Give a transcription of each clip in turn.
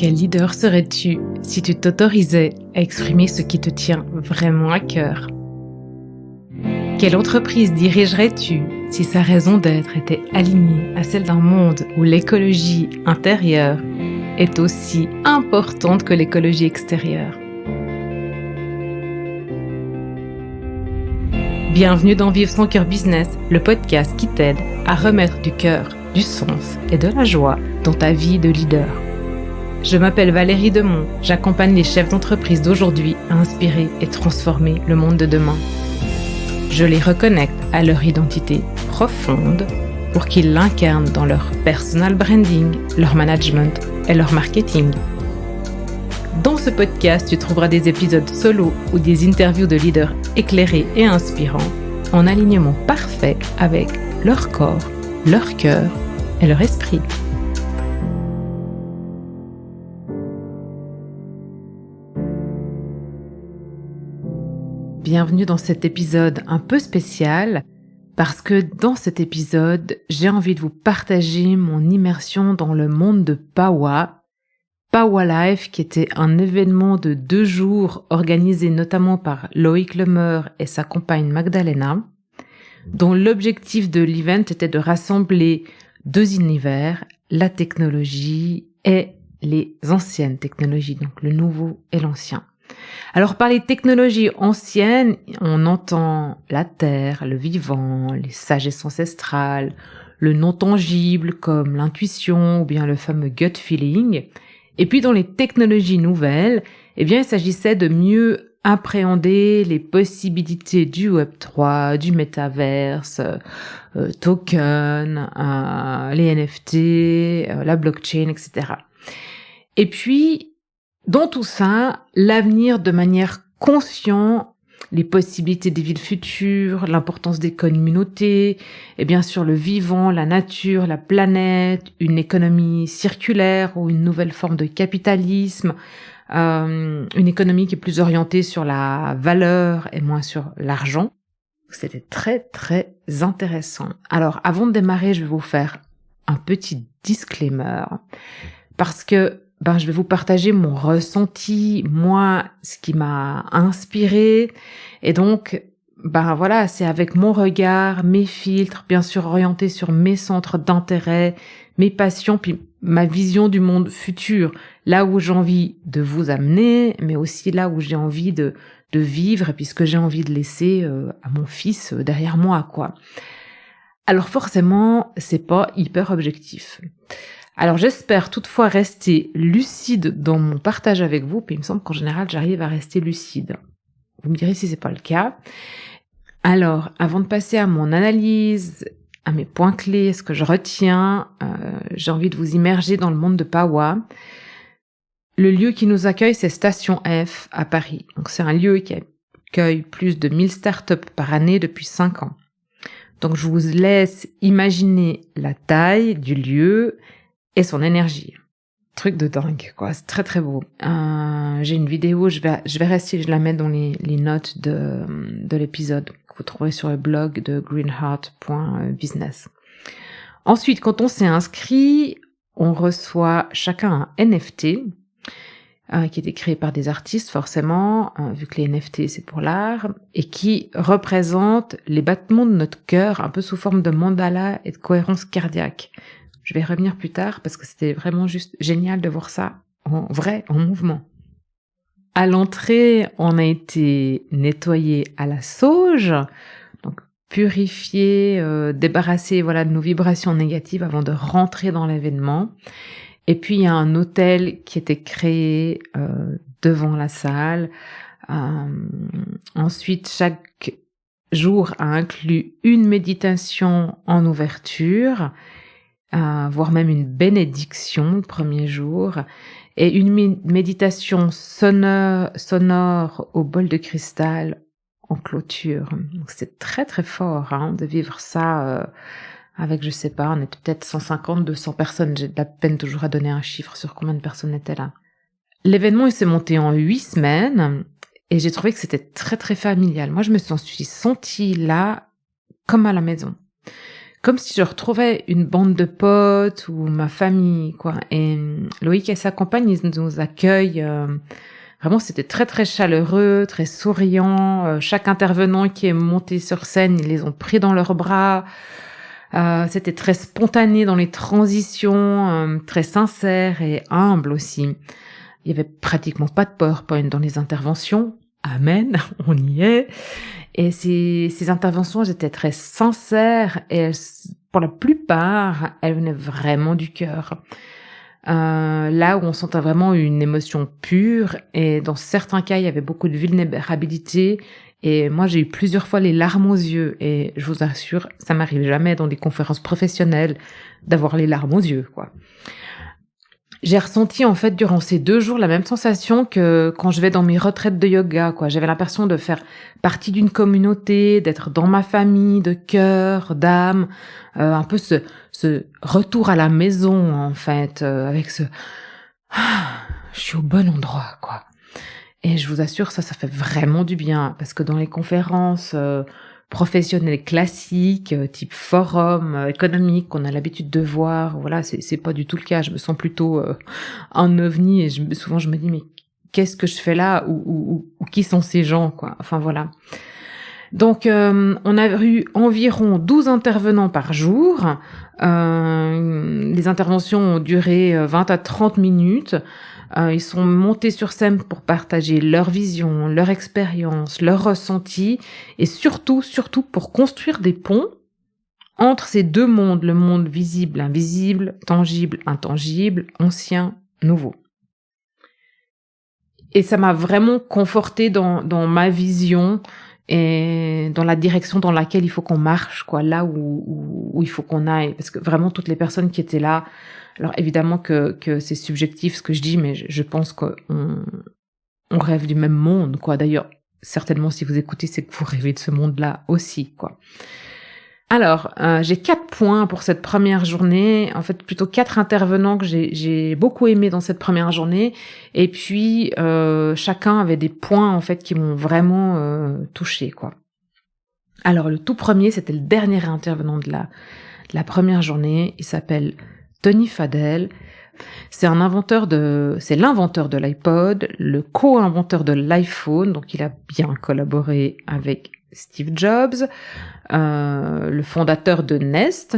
Quel leader serais-tu si tu t'autorisais à exprimer ce qui te tient vraiment à cœur? Quelle entreprise dirigerais-tu si sa raison d'être était alignée à celle d'un monde où l'écologie intérieure est aussi importante que l'écologie extérieure? Bienvenue dans Vivre son cœur business, le podcast qui t'aide à remettre du cœur, du sens et de la joie dans ta vie de leader. Je m'appelle Valérie Demont, j'accompagne les chefs d'entreprise d'aujourd'hui à inspirer et transformer le monde de demain. Je les reconnecte à leur identité profonde pour qu'ils l'incarnent dans leur personal branding, leur management et leur marketing. Dans ce podcast, tu trouveras des épisodes solo ou des interviews de leaders éclairés et inspirants en alignement parfait avec leur corps, leur cœur et leur esprit. Bienvenue dans cet épisode un peu spécial parce que dans cet épisode, j'ai envie de vous partager mon immersion dans le monde de Pawa Life, qui était un événement de 2 jours organisé notamment par Loïc Lemeur et sa compagne Magdalena, dont l'objectif de l'event était de rassembler 2 univers, la technologie et les anciennes technologies, donc le nouveau et l'ancien. Alors par les technologies anciennes, on entend la terre, le vivant, les sagesses ancestrales, le non tangible comme l'intuition ou bien le fameux gut feeling. Et puis dans les technologies nouvelles, il s'agissait de mieux appréhender les possibilités du Web3, du métaverse, token, les NFT, la blockchain, etc. Et puis, dans tout ça, l'avenir de manière consciente, les possibilités des villes futures, l'importance des communautés, et bien sûr le vivant, la nature, la planète, une économie circulaire ou une nouvelle forme de capitalisme, une économie qui est plus orientée sur la valeur et moins sur l'argent. C'était très très intéressant. Alors avant de démarrer, je vais vous faire un petit disclaimer parce que je vais vous partager mon ressenti, moi, ce qui m'a inspiré. Et donc, c'est avec mon regard, mes filtres, bien sûr orientés sur mes centres d'intérêt, mes passions, puis ma vision du monde futur, là où j'ai envie de vous amener, mais aussi là où j'ai envie de vivre et puis ce que j'ai envie de laisser à mon fils derrière moi, quoi. Alors forcément, c'est pas hyper objectif. Alors j'espère toutefois rester lucide dans mon partage avec vous, puis il me semble qu'en général j'arrive à rester lucide. Vous me direz si c'est pas le cas. Alors, avant de passer à mon analyse, à mes points clés, ce que je retiens, j'ai envie de vous immerger dans le monde de Pawa. Le lieu qui nous accueille, c'est Station F à Paris. Donc c'est un lieu qui accueille plus de 1000 startups par année depuis 5 ans. Donc je vous laisse imaginer la taille du lieu et son énergie. Truc de dingue, quoi. C'est très très beau. J'ai une vidéo, je vais rester, je la mets dans les notes de l'épisode que vous trouverez sur le blog de greenheart.business. Ensuite, quand on s'est inscrit, on reçoit chacun un NFT qui a été créé par des artistes forcément, vu que les NFT c'est pour l'art, et qui représente les battements de notre cœur un peu sous forme de mandala et de cohérence cardiaque. Je vais revenir plus tard parce que c'était vraiment juste génial de voir ça en vrai, en mouvement. À l'entrée, on a été nettoyé à la sauge, donc purifié, débarrassé de nos vibrations négatives avant de rentrer dans l'événement. Et puis il y a un hôtel qui était créé devant la salle. Ensuite, chaque jour a inclus une méditation en ouverture, voire même une bénédiction le premier jour, et une méditation sonore au bol de cristal en clôture. Donc c'est très très fort de vivre ça avec, je sais pas, on était peut-être 150, 200 personnes, j'ai de la peine toujours à donner un chiffre sur combien de personnes étaient là. L'événement il s'est monté en 8 semaines et j'ai trouvé que c'était très très familial. Moi je me suis sentie là comme à la maison. comme si je retrouvais une bande de potes ou ma famille, quoi. Et Loïc et sa compagne, ils nous accueillent. Vraiment, c'était très, très chaleureux, très souriant. Chaque intervenant qui est monté sur scène, ils les ont pris dans leurs bras. C'était très spontané dans les transitions, très sincère et humble aussi. Il y avait pratiquement pas de PowerPoint dans les interventions. Amen, on y est. Et ces interventions, elles étaient très sincères et pour la plupart, elles venaient vraiment du cœur. Là où on sentait vraiment une émotion pure et dans certains cas, il y avait beaucoup de vulnérabilité et moi, j'ai eu plusieurs fois les larmes aux yeux et je vous assure, ça m'arrive jamais dans des conférences professionnelles d'avoir les larmes aux yeux, quoi. J'ai ressenti en fait durant ces 2 jours la même sensation que quand je vais dans mes retraites de yoga, quoi. J'avais l'impression de faire partie d'une communauté, d'être dans ma famille de cœur, d'âme, un peu ce retour à la maison en fait, avec ce je suis au bon endroit, quoi. Et je vous assure, ça fait vraiment du bien parce que dans les conférences professionnelles classiques, type forum économique qu'on a l'habitude de voir, voilà, c'est pas du tout le cas. Je me sens plutôt un ovni et souvent je me dis mais qu'est-ce que je fais là ou qui sont ces gens, quoi. Enfin voilà. Donc on a eu environ 12 intervenants par jour. Les interventions ont duré 20 à 30 minutes. Ils sont montés sur scène pour partager leur vision, leur expérience, leur ressenti et surtout pour construire des ponts entre ces 2 mondes, le monde visible, invisible, tangible, intangible, ancien, nouveau. Et ça m'a vraiment confortée dans ma vision et dans la direction dans laquelle il faut qu'on marche, quoi, là où il faut qu'on aille. Parce que vraiment, toutes les personnes qui étaient là, alors évidemment que c'est subjectif ce que je dis, mais je pense qu'on rêve du même monde, quoi. D'ailleurs, certainement, si vous écoutez, c'est que vous rêvez de ce monde-là aussi, quoi. Alors, j'ai 4 points pour cette première journée. En fait, plutôt 4 intervenants que j'ai beaucoup aimé dans cette première journée. Et puis, chacun avait des points, en fait, qui m'ont vraiment touchée, quoi. Alors, le tout premier, c'était le dernier intervenant de la première journée. Il s'appelle Tony Fadell. C'est l'inventeur de l'iPod, le co-inventeur de l'iPhone. Donc, il a bien collaboré avec Steve Jobs, le fondateur de Nest,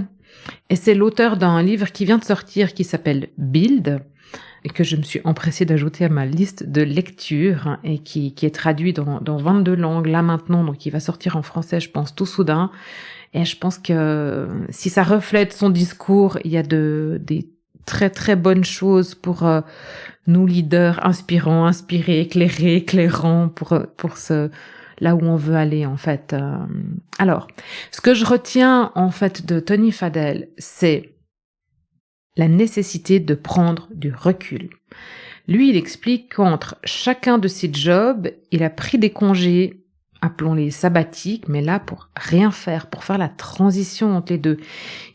et c'est l'auteur d'un livre qui vient de sortir qui s'appelle Build, et que je me suis empressée d'ajouter à ma liste de lecture, et qui est traduit dans 22 langues là maintenant, donc il va sortir en français, je pense, tout soudain. Et je pense que si ça reflète son discours, il y a des très très bonnes choses pour nous leaders inspirants, inspirés, éclairés, éclairants pour là où on veut aller, en fait. Alors, ce que je retiens, en fait, de Tony Fadell, c'est la nécessité de prendre du recul. Lui, il explique qu'entre chacun de ses jobs, il a pris des congés, appelons-les sabbatiques, mais là, pour rien faire, pour faire la transition entre les deux.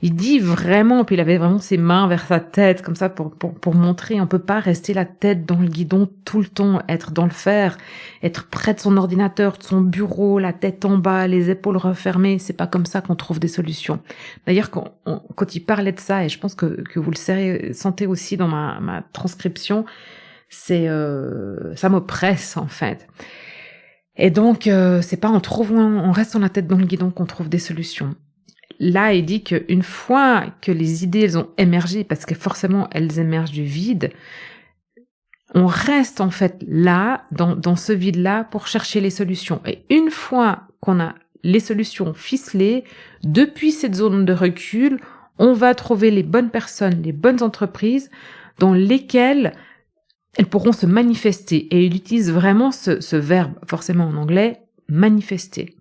Il dit vraiment, puis il avait vraiment ses mains vers sa tête, comme ça, pour montrer, on peut pas rester la tête dans le guidon tout le temps, être dans le fer, être près de son ordinateur, de son bureau, la tête en bas, les épaules refermées, c'est pas comme ça qu'on trouve des solutions. D'ailleurs, quand il parlait de ça, et je pense que vous le sentez aussi dans ma transcription, c'est, ça m'oppresse, en fait. Et donc, c'est pas en restant la tête dans le guidon qu'on trouve des solutions. Là, il dit qu'une fois que les idées, elles ont émergé, parce que forcément, elles émergent du vide, on reste en fait là, dans ce vide-là, pour chercher les solutions. Et une fois qu'on a les solutions ficelées, depuis cette zone de recul, on va trouver les bonnes personnes, les bonnes entreprises, dans lesquelles elles pourront se manifester. Et il utilise vraiment ce verbe, forcément en anglais, manifester.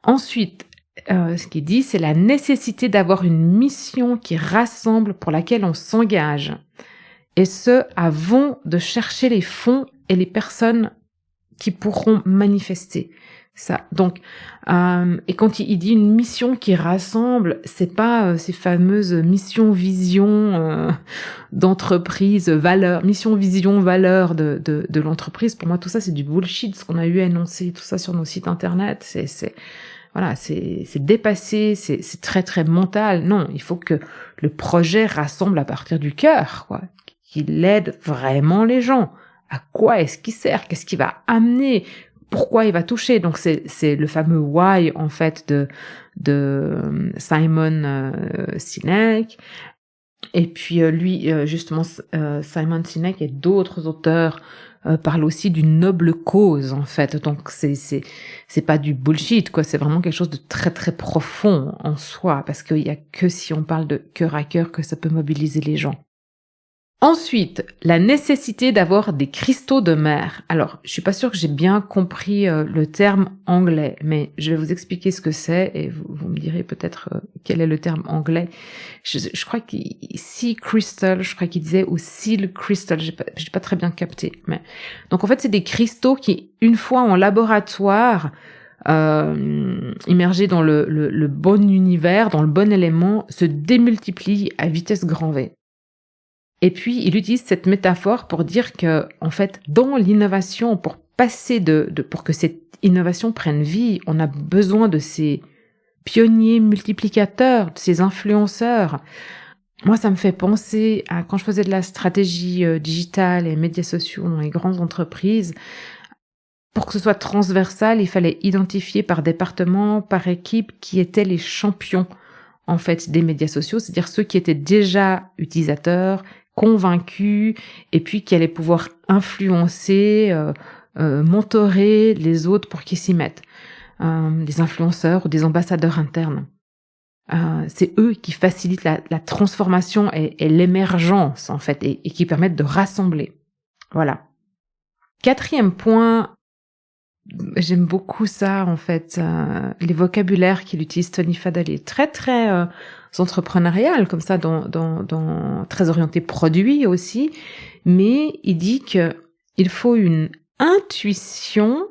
Ensuite, ce qu'il dit, c'est la nécessité d'avoir une mission qui rassemble, pour laquelle on s'engage. Et ce, avant de chercher les fonds et les personnes qui pourront manifester ça. Donc, et quand il dit une mission qui rassemble, c'est pas ces fameuses missions, vision d'entreprise, valeur, mission, vision, valeur de l'entreprise. Pour moi, tout ça, c'est du bullshit, ce qu'on a eu à énoncer, tout ça sur nos sites internet. C'est voilà, c'est dépassé, c'est très très mental. Non, il faut que le projet rassemble à partir du cœur, quoi, qu'il aide vraiment les gens. À quoi est-ce qu'il sert? Qu'est-ce qu'il va amener? Pourquoi il va toucher? Donc c'est le fameux why en fait de Simon Sinek. Et puis lui justement Simon Sinek et d'autres auteurs parlent aussi d'une noble cause en fait. Donc c'est pas du bullshit quoi, c'est vraiment quelque chose de très très profond en soi parce qu'il y a que si on parle de cœur à cœur que ça peut mobiliser les gens. Ensuite, la nécessité d'avoir des cristaux de mer. Alors, je suis pas sûre que j'ai bien compris le terme anglais, mais je vais vous expliquer ce que c'est et vous me direz peut-être quel est le terme anglais. Je crois qu'il sea crystal, je crois qu'il disait ou seal crystal, j'ai pas très bien capté. Mais donc en fait, c'est des cristaux qui, une fois en laboratoire, immergés dans le bon univers, dans le bon élément, se démultiplient à vitesse grand V. Et puis, il utilise cette métaphore pour dire que, en fait, dans l'innovation, pour passer pour que cette innovation prenne vie, on a besoin de ces pionniers multiplicateurs, de ces influenceurs. Moi, ça me fait penser à quand je faisais de la stratégie digitale et médias sociaux dans les grandes entreprises. Pour que ce soit transversal, il fallait identifier par département, par équipe, qui étaient les champions, en fait, des médias sociaux, c'est-à-dire ceux qui étaient déjà utilisateurs, convaincus, et puis qui allaient pouvoir influencer, mentorer les autres pour qu'ils s'y mettent. Des influenceurs ou des ambassadeurs internes. C'est eux qui facilitent la transformation et l'émergence, en fait, et qui permettent de rassembler. Voilà. 4e point, j'aime beaucoup ça, en fait, les vocabulaires qu'il utilise Tony Fadell est très, très entrepreneurial, comme ça, très orienté produit aussi, mais il dit que il faut une intuition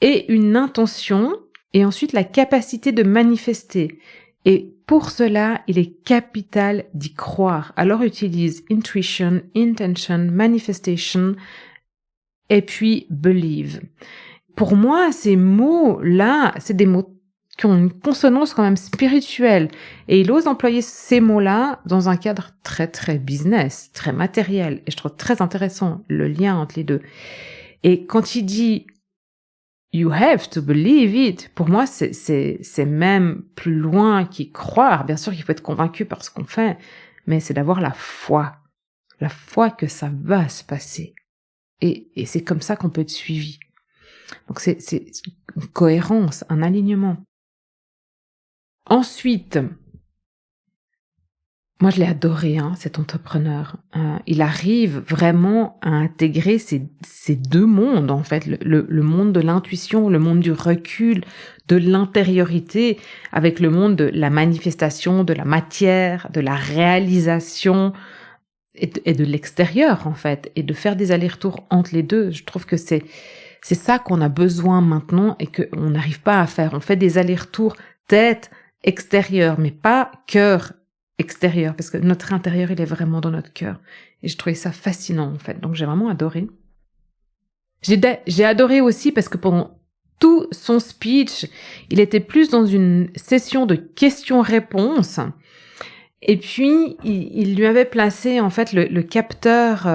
et une intention, et ensuite la capacité de manifester. Et pour cela, il est capital d'y croire. Alors utilise intuition, intention, manifestation, et puis believe. Pour moi, ces mots-là, c'est des mots qui ont une consonance quand même spirituelle. Et il ose employer ces mots-là dans un cadre très, très business, très matériel. Et je trouve très intéressant le lien entre les deux. Et quand il dit « you have to believe it », pour moi, c'est même plus loin qu'y croire. Bien sûr qu'il faut être convaincu par ce qu'on fait, mais c'est d'avoir la foi que ça va se passer. Et c'est comme ça qu'on peut être suivi. Donc c'est une cohérence, un alignement. Ensuite, moi je l'ai adoré, cet entrepreneur. Il arrive vraiment à intégrer ces deux mondes, en fait, le monde de l'intuition, le monde du recul, de l'intériorité, avec le monde de la manifestation, de la matière, de la réalisation et de l'extérieur, en fait, et de faire des allers-retours entre les deux. Je trouve que c'est ça qu'on a besoin maintenant et qu'on n'arrive pas à faire. On fait des allers-retours tête extérieure, mais pas cœur extérieur, parce que notre intérieur, il est vraiment dans notre cœur. Et je trouvais ça fascinant, en fait. Donc, j'ai vraiment adoré. J'ai adoré aussi parce que pendant tout son speech, il était plus dans une session de questions-réponses. Et puis, il lui avait placé, en fait, le capteur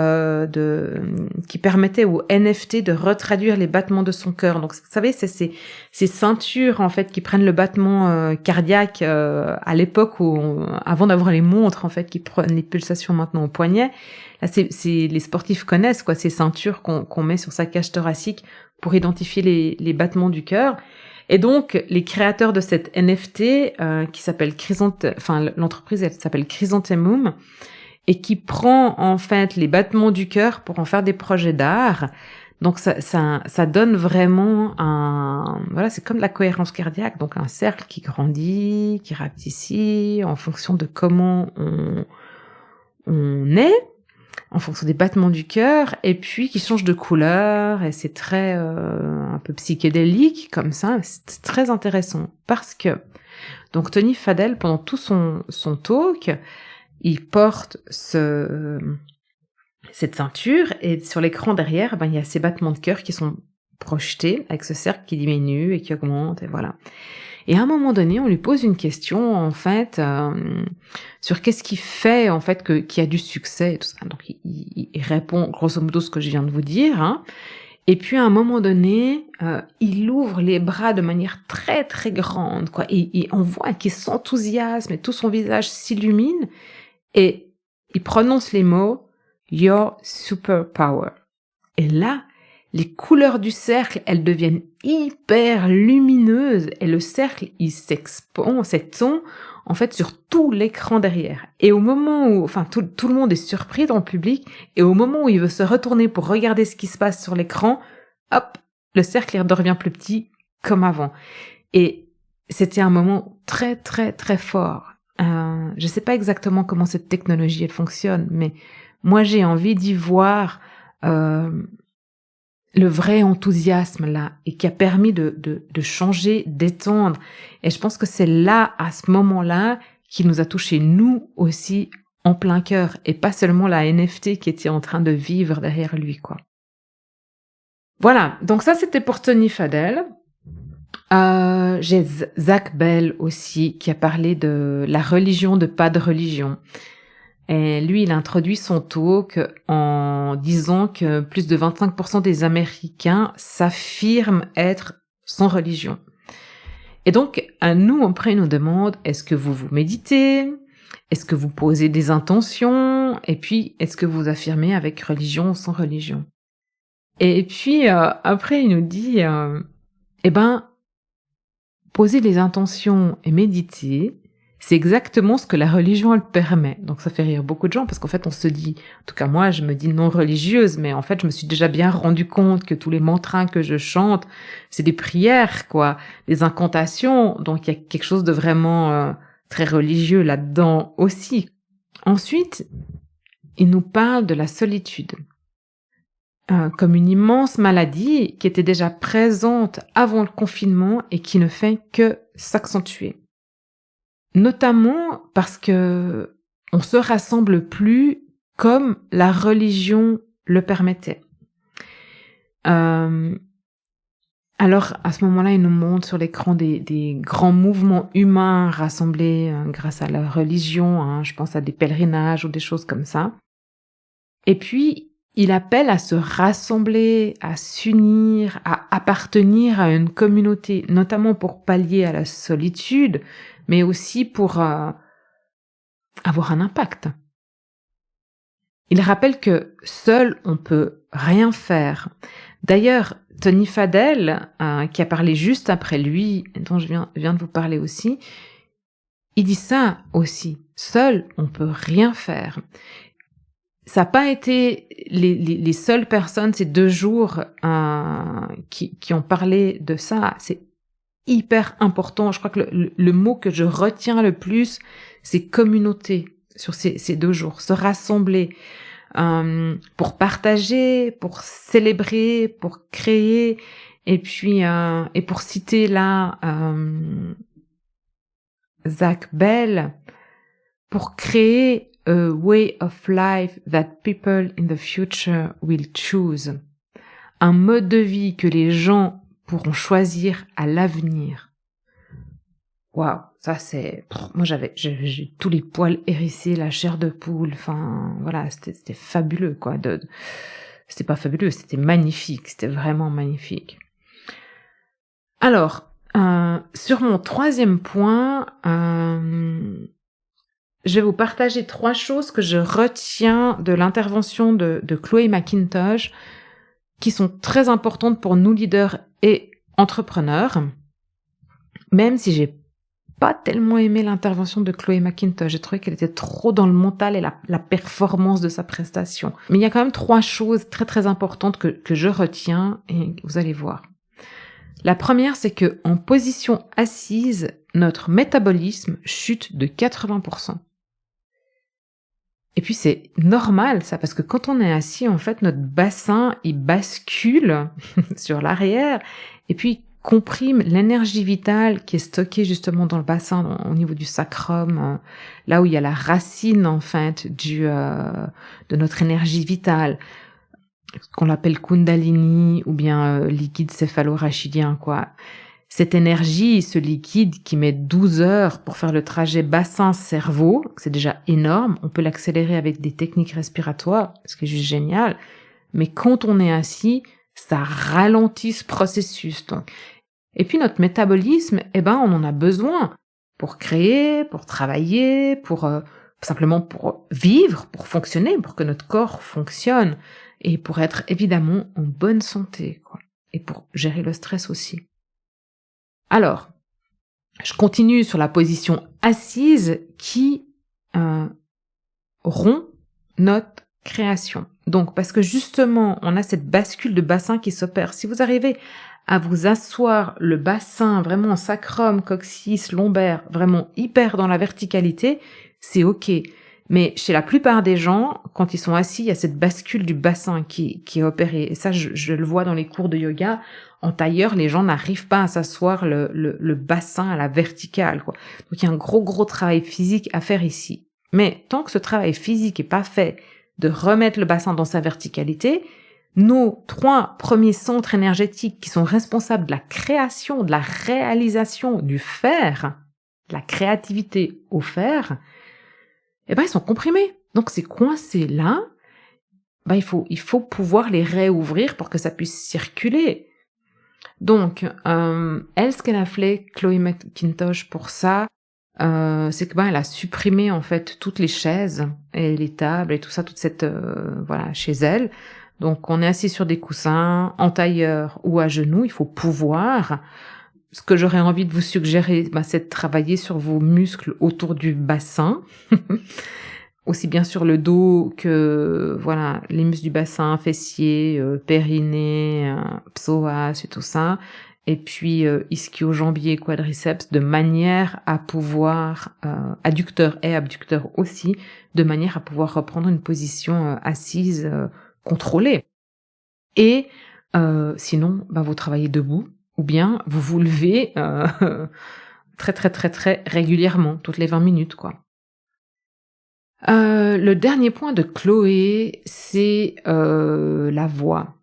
qui permettait au NFT de retraduire les battements de son cœur. Donc, vous savez, c'est ces ceintures, en fait, qui prennent le battement cardiaque à l'époque avant d'avoir les montres, en fait, qui prennent les pulsations maintenant au poignet. Là, les sportifs connaissent, quoi, ces ceintures qu'on met sur sa cage thoracique pour identifier les battements du cœur. Et donc, les créateurs de cette NFT, qui s'appelle l'entreprise, elle s'appelle Chrysanthemum, et qui prend, en fait, les battements du cœur pour en faire des projets d'art. Donc, ça donne vraiment voilà, c'est comme la cohérence cardiaque, donc un cercle qui grandit, qui rapetissit, en fonction de comment on est, en fonction des battements du cœur, et puis qui change de couleur, et c'est très un peu psychédélique comme ça. C'est très intéressant parce que donc Tony Fadell, pendant tout son talk, il porte cette ceinture, et sur l'écran derrière, il y a ces battements de cœur qui sont projetés avec ce cercle qui diminue et qui augmente, et voilà. Et à un moment donné, on lui pose une question, en fait, sur qu'est-ce qui fait, en fait, qu'il y a du succès et tout ça. Donc, il répond grosso modo ce que je viens de vous dire, hein. Et puis, à un moment donné, il ouvre les bras de manière très, très grande, quoi. Et on voit qu'il s'enthousiasme et tout son visage s'illumine. Et il prononce les mots « Your superpower ». Et là, les couleurs du cercle, elles deviennent hyper lumineuses et le cercle, il s'étend, en fait, sur tout l'écran derrière. Et au moment où, enfin, tout le monde est surpris dans le public, et au moment où il veut se retourner pour regarder ce qui se passe sur l'écran, hop, le cercle, il redevient plus petit, comme avant. Et c'était un moment très, très, très fort. Je sais pas exactement comment cette technologie, elle fonctionne, mais moi, j'ai envie d'y voir, le vrai enthousiasme là, et qui a permis de changer, d'étendre. Et je pense que c'est là, à ce moment-là, qui nous a touchés, nous aussi, en plein cœur, et pas seulement la NFT qui était en train de vivre derrière lui, quoi. Voilà, donc ça c'était pour Tony Fadell. J'ai Zach Bell aussi, qui a parlé de la religion de pas de religion. Et lui, il a introduit son talk en disant que plus de 25% des Américains s'affirment être sans religion. Et donc, à nous, après, il nous demande, est-ce que vous méditez? Est-ce que vous posez des intentions? Et puis, est-ce que vous affirmez avec religion ou sans religion? Et puis, après, il nous dit, poser les intentions et méditer, c'est exactement ce que la religion, elle permet. Donc ça fait rire beaucoup de gens, parce qu'en fait, on se dit, en tout cas moi, je me dis non religieuse, mais en fait, je me suis déjà bien rendu compte que tous les mantras que je chante, c'est des prières, quoi, des incantations. Donc il y a quelque chose de vraiment très religieux là-dedans aussi. Ensuite, il nous parle de la solitude. Comme une immense maladie qui était déjà présente avant le confinement et qui ne fait que s'accentuer. Notamment parce que on se rassemble plus comme la religion le permettait. Alors à ce moment-là, il nous montre sur l'écran des grands mouvements humains rassemblés grâce à la religion, hein, je pense à des pèlerinages ou des choses comme ça. Et puis, il appelle à se rassembler, à s'unir, à appartenir à une communauté, notamment pour pallier à la solitude, mais aussi pour avoir un impact. Il rappelle que seul on peut rien faire. D'ailleurs, Tony Fadell, qui a parlé juste après lui, dont je viens de vous parler aussi, il dit ça aussi. Seul on peut rien faire. Ça n'a pas été les seules personnes ces 2 jours qui ont parlé de ça. C'est hyper important. Je crois que le mot que je retiens le plus, c'est communauté sur ces 2 jours. Se rassembler pour partager, pour célébrer, pour créer. Et puis, et pour citer là Zach Bell, pour créer a way of life that people in the future will choose. Un mode de vie que les gens pourront choisir à l'avenir. Waouh, ça c'est... Moi j'ai tous les poils hérissés, la chair de poule, enfin voilà, c'était fabuleux quoi. C'était pas fabuleux, c'était magnifique, c'était vraiment magnifique. Alors, sur mon 3e point, je vais vous partager 3 choses que je retiens de l'intervention de Chloé McIntosh, qui sont très importantes pour nous leaders et entrepreneurs, même si j'ai pas tellement aimé l'intervention de Chloé McIntosh. J'ai trouvé qu'elle était trop dans le mental et la performance de sa prestation. Mais il y a quand même 3 choses très très importantes que je retiens et vous allez voir. La première, c'est que en position assise, notre métabolisme chute de 80%. Et puis c'est normal ça, parce que quand on est assis, en fait, notre bassin, il bascule sur l'arrière et puis comprime l'énergie vitale qui est stockée justement dans le bassin, au niveau du sacrum, là où il y a la racine, en fait, de notre énergie vitale, qu'on l'appelle Kundalini ou bien liquide céphalorachidien, quoi. Cette énergie, ce liquide qui met 12 heures pour faire le trajet bassin-cerveau, c'est déjà énorme, on peut l'accélérer avec des techniques respiratoires, ce qui est juste génial, mais quand on est assis, ça ralentit ce processus. Donc. Et puis notre métabolisme, on en a besoin pour créer, pour travailler, pour simplement pour vivre, pour fonctionner, pour que notre corps fonctionne et pour être évidemment en bonne santé, quoi. Et pour gérer le stress aussi. Alors, je continue sur la position assise qui rompt notre création. Donc, parce que justement, on a cette bascule de bassin qui s'opère. Si vous arrivez à vous asseoir le bassin vraiment sacrum, coccyx, lombaire, vraiment hyper dans la verticalité, c'est ok. Mais chez la plupart des gens, quand ils sont assis, il y a cette bascule du bassin qui est opérée. Et ça, je le vois dans les cours de yoga. En tailleur, les gens n'arrivent pas à s'asseoir le bassin à la verticale, quoi. Donc, il y a un gros travail physique à faire ici. Mais tant que ce travail physique est pas fait de remettre le bassin dans sa verticalité, nos 3 premiers centres énergétiques qui sont responsables de la création, de la réalisation du faire, de la créativité au faire, ils sont comprimés. Donc, c'est coincé là. Il faut pouvoir les réouvrir pour que ça puisse circuler. Donc, elle, ce qu'elle a fait, Chloé McIntosh, pour ça, c'est que elle a supprimé en fait toutes les chaises et les tables et tout ça, toute cette chez elle. Donc, on est assis sur des coussins, en tailleur ou à genoux. Il faut pouvoir. Ce que j'aurais envie de vous suggérer, c'est de travailler sur vos muscles autour du bassin. Aussi bien sur le dos que, les muscles du bassin, fessiers, périnée, psoas et tout ça. Et puis, ischio-jambier, quadriceps, de manière à pouvoir, adducteur et abducteur aussi, de manière à pouvoir reprendre une position assise contrôlée. Et sinon, vous travaillez debout, ou bien vous vous levez très régulièrement, toutes les 20 minutes, quoi. Le dernier point de Chloé, c'est la voix.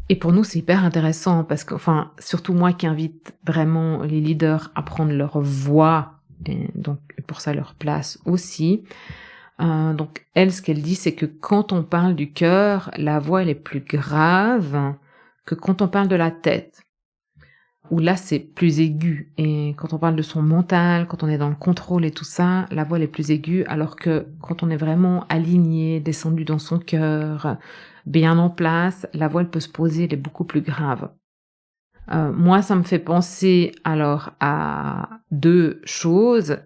Et pour nous, c'est hyper intéressant parce que, surtout moi qui invite vraiment les leaders à prendre leur voix, et donc pour ça leur place aussi. Donc elle, ce qu'elle dit, c'est que quand on parle du cœur, la voix elle est plus grave que quand on parle de la tête. Où là, c'est plus aigu. Et quand on parle de son mental, quand on est dans le contrôle et tout ça, la voix elle est plus aiguë, alors que quand on est vraiment aligné, descendu dans son cœur, bien en place, la voix elle peut se poser, elle est beaucoup plus grave. Moi, ça me fait penser alors à 2 choses.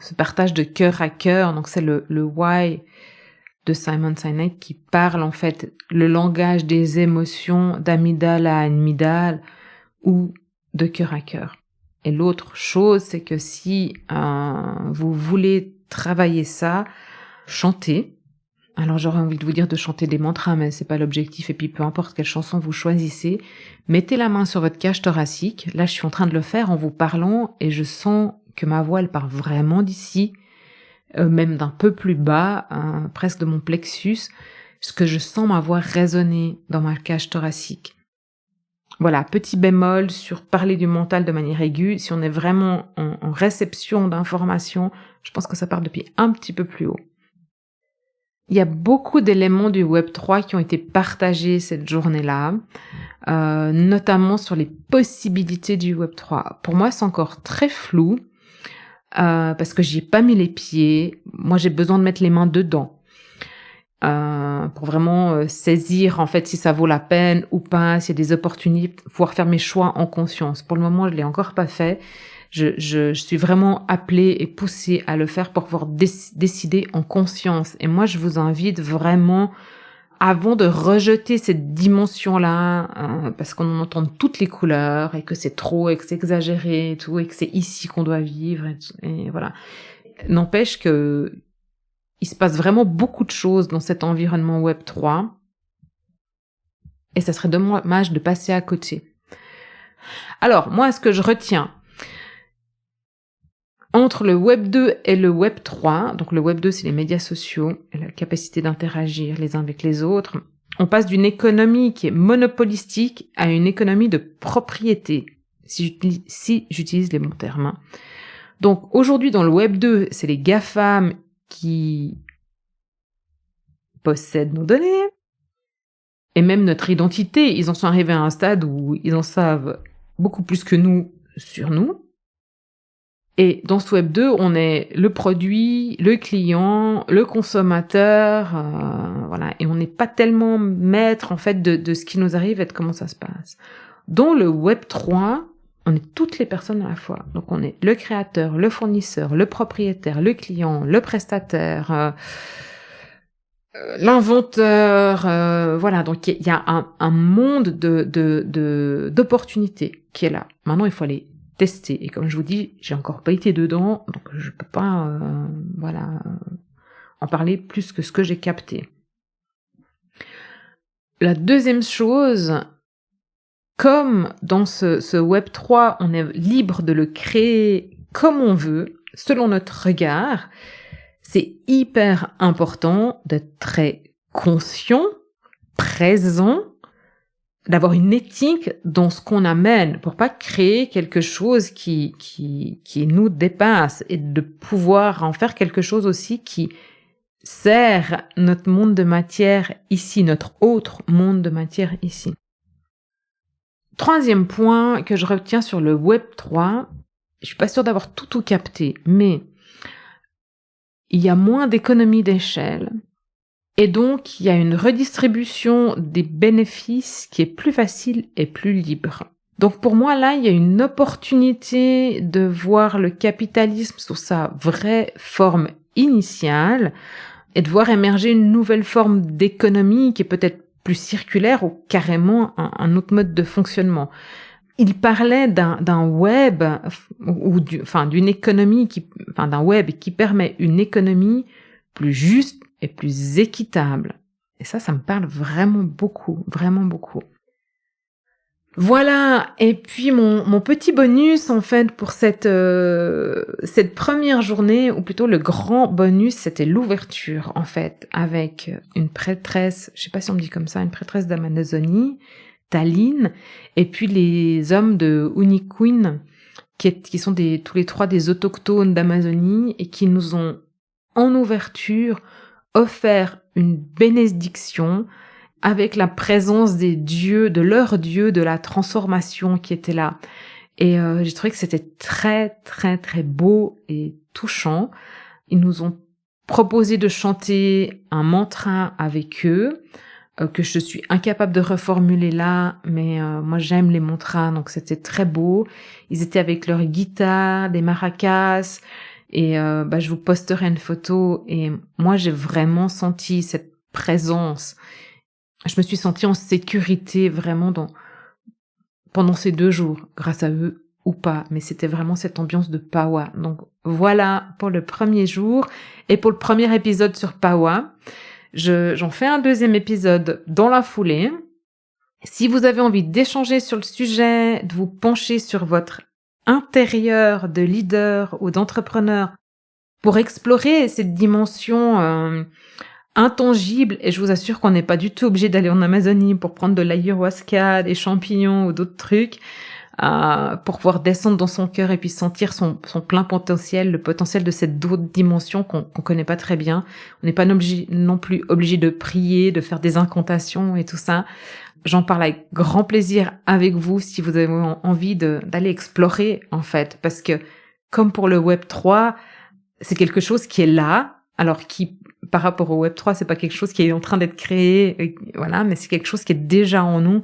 Ce partage de cœur à cœur, donc c'est le why de Simon Sinek qui parle en fait le langage des émotions d'amygdale à amygdale ou de cœur à cœur. Et l'autre chose, c'est que si vous voulez travailler ça, chantez. Alors j'aurais envie de vous dire de chanter des mantras, mais c'est pas l'objectif. Et puis peu importe quelle chanson vous choisissez, mettez la main sur votre cage thoracique. Là, je suis en train de le faire en vous parlant et je sens que ma voix, elle part vraiment d'ici, même d'un peu plus bas, presque de mon plexus, parce que je sens ma voix résonner dans ma cage thoracique. Voilà, petit bémol sur parler du mental de manière aiguë. Si on est vraiment en réception d'informations, je pense que ça part depuis un petit peu plus haut. Il y a beaucoup d'éléments du Web3 qui ont été partagés cette journée-là, notamment sur les possibilités du Web3. Pour moi, c'est encore très flou, parce que j'y ai pas mis les pieds. Moi, j'ai besoin de mettre les mains dedans. Pour vraiment saisir en fait si ça vaut la peine ou pas, s'il y a des opportunités, pouvoir faire mes choix en conscience. Pour le moment, je l'ai encore pas fait. Je suis vraiment appelée et poussée à le faire pour pouvoir décider en conscience. Et moi, je vous invite vraiment, avant de rejeter cette dimension-là, parce qu'on en entend toutes les couleurs et que c'est trop et que c'est exagéré et tout et que c'est ici qu'on doit vivre et voilà. N'empêche que il se passe vraiment beaucoup de choses dans cet environnement Web3 et ça serait dommage de passer à côté. Alors, moi, ce que je retiens entre le Web 2 et le Web 3, donc le Web 2, c'est les médias sociaux et la capacité d'interagir les uns avec les autres, on passe d'une économie qui est monopolistique à une économie de propriété. si j'utilise les bons termes. Donc aujourd'hui dans le Web 2, c'est les GAFAM qui possèdent nos données et même notre identité. Ils en sont arrivés à un stade où ils en savent beaucoup plus que nous sur nous. Et dans ce Web 2, on est le produit, le client, le consommateur, voilà. Et on n'est pas tellement maître, en fait, de ce qui nous arrive et de comment ça se passe. Dans le Web 3, on est toutes les personnes à la fois. Donc, on est le créateur, le fournisseur, le propriétaire, le client, le prestataire, l'inventeur, voilà. Donc, il y a un monde d'opportunités qui est là. Maintenant, il faut aller tester. Et comme je vous dis, j'ai encore pas été dedans, donc je peux pas, en parler plus que ce que j'ai capté. La deuxième chose, comme dans ce Web 3, on est libre de le créer comme on veut, selon notre regard, c'est hyper important d'être très conscient, présent, d'avoir une éthique dans ce qu'on amène pour pas créer quelque chose qui nous dépasse et de pouvoir en faire quelque chose aussi qui sert notre monde de matière ici, notre autre monde de matière ici. Troisième point que je retiens sur le Web 3, je suis pas sûre d'avoir tout capté, mais il y a moins d'économies d'échelle. Et donc, il y a une redistribution des bénéfices qui est plus facile et plus libre. Donc, pour moi, là, il y a une opportunité de voir le capitalisme sous sa vraie forme initiale et de voir émerger une nouvelle forme d'économie qui est peut-être plus circulaire ou carrément un autre mode de fonctionnement. Il parlait d'un web ou d'une économie d'un web qui permet une économie plus juste et plus équitable. Et ça me parle vraiment beaucoup, vraiment beaucoup. Voilà, et puis mon petit bonus, en fait, pour cette première journée, ou plutôt le grand bonus, c'était l'ouverture, en fait, avec une prêtresse, je sais pas si on me dit comme ça, une prêtresse d'Amazonie, Tallinn, et puis les hommes de Uniquin, qui sont tous les trois des autochtones d'Amazonie, et qui nous ont, en ouverture, offert une bénédiction avec la présence des dieux, de leurs dieux, de la transformation qui était là. Et j'ai trouvé que c'était très, très, très beau et touchant. Ils nous ont proposé de chanter un mantra avec eux, que je suis incapable de reformuler là, mais moi j'aime les mantras, donc c'était très beau. Ils étaient avec leur guitare, des maracas, et je vous posterai une photo, et moi j'ai vraiment senti cette présence. Je me suis sentie en sécurité vraiment pendant ces 2 jours, grâce à eux ou pas, mais c'était vraiment cette ambiance de Pawa. Donc voilà pour le premier jour et pour le premier épisode sur Pawa. J'en fais un deuxième épisode dans la foulée. Si vous avez envie d'échanger sur le sujet, de vous pencher sur votre intérieur de leader ou d'entrepreneur pour explorer cette dimension intangible, et je vous assure qu'on n'est pas du tout obligé d'aller en Amazonie pour prendre de l'ayahuasca, des champignons ou d'autres trucs, pour pouvoir descendre dans son cœur et puis sentir son plein potentiel, le potentiel de cette autre dimension qu'on connaît pas très bien. On n'est pas non plus obligé de prier, de faire des incantations et tout ça. J'en parle avec grand plaisir avec vous si vous avez envie d'aller explorer, en fait, parce que comme pour le Web 3, c'est quelque chose qui est là, alors qui, par rapport au Web 3, c'est pas quelque chose qui est en train d'être créé, voilà, mais c'est quelque chose qui est déjà en nous.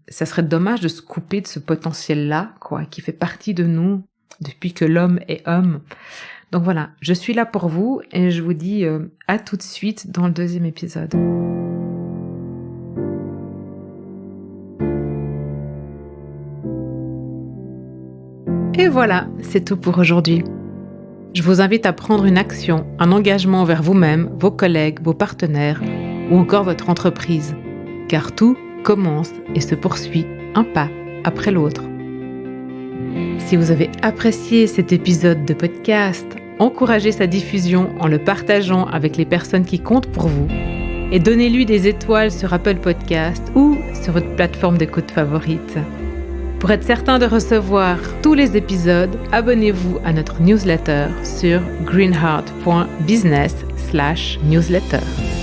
Ça serait dommage de se couper de ce potentiel-là, quoi, qui fait partie de nous depuis que l'homme est homme. Donc voilà, je suis là pour vous et je vous dis à tout de suite dans le deuxième épisode. Et voilà, c'est tout pour aujourd'hui. Je vous invite à prendre une action, un engagement envers vous-même, vos collègues, vos partenaires ou encore votre entreprise. Car tout commence et se poursuit un pas après l'autre. Si vous avez apprécié cet épisode de podcast, encouragez sa diffusion en le partageant avec les personnes qui comptent pour vous et donnez-lui des étoiles sur Apple Podcast ou sur votre plateforme d'écoute favorite. Pour être certain de recevoir tous les épisodes, abonnez-vous à notre newsletter sur greenheart.business/newsletter.